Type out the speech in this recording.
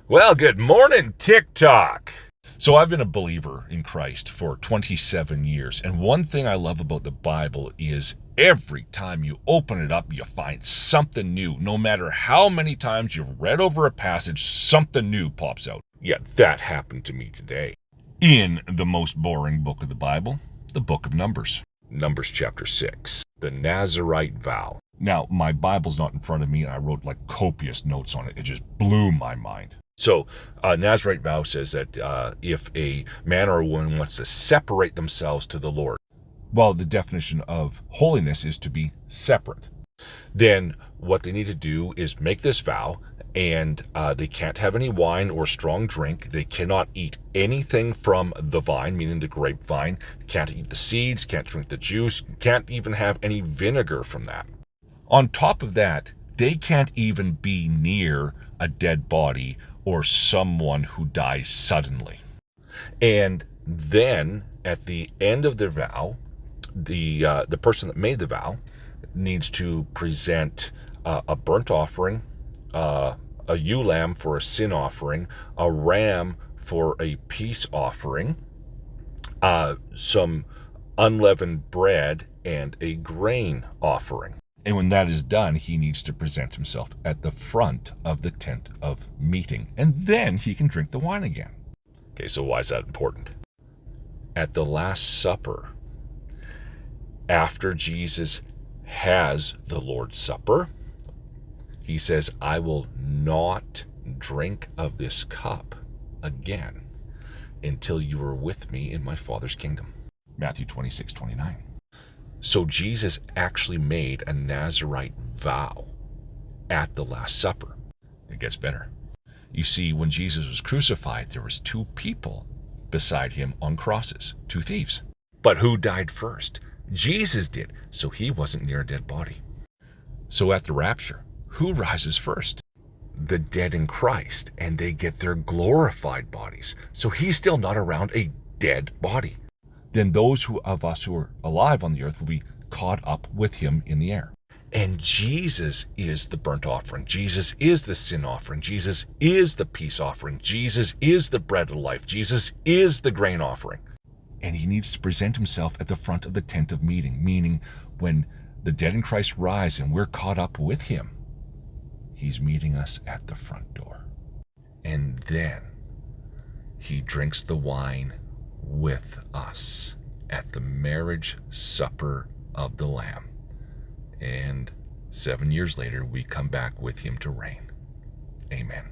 Well, good morning, TikTok. So I've been a believer in Christ for 27 years, and one thing I love about the Bible is every time you open it up, you find something new. No matter how many times you've read over a passage, something new pops out. Yeah, that happened to me today. In the most boring book of the Bible, the book of Numbers. Numbers chapter 6, the Nazirite vow. Now, my Bible's not in front of me, and I wrote like copious notes on it. It just blew my mind. So, Nazirite vow says that if a man or a woman wants to separate themselves to the Lord, well, the definition of holiness is to be separate. Then what they need to do is make this vow, and they can't have any wine or strong drink. They cannot eat anything from the vine, meaning the grapevine. Can't eat the seeds, can't drink the juice, can't even have any vinegar from that. On top of that, they can't even be near a dead body or someone who dies suddenly. And then at the end of their vow, the person that made the vow needs to present a burnt offering, a ewe lamb for a sin offering, a ram for a peace offering, some unleavened bread, and a grain offering. And when that is done, he needs to present himself at the front of the tent of meeting. And then he can drink the wine again. Okay, so why is that important? At the Last Supper, after Jesus has the Lord's Supper, he says, I will not drink of this cup again until you are with me in my Father's kingdom. Matthew 26:29. So Jesus actually made a Nazirite vow at the Last Supper. It gets better. You see, when Jesus was crucified, there was two people beside him on crosses, two thieves. But who died first? Jesus did, so he wasn't near a dead body. So at the rapture, who rises first? The dead in Christ, and they get their glorified bodies. So he's still not around a dead body. Then those of us who are alive on the earth will be caught up with him in the air. And Jesus is the burnt offering. Jesus is the sin offering. Jesus is the peace offering. Jesus is the bread of life. Jesus is the grain offering. And he needs to present himself at the front of the tent of meeting, meaning when the dead in Christ rise and we're caught up with him, he's meeting us at the front door. And then he drinks the wine with us at the marriage supper of the Lamb. And 7 years later, we come back with him to reign. Amen.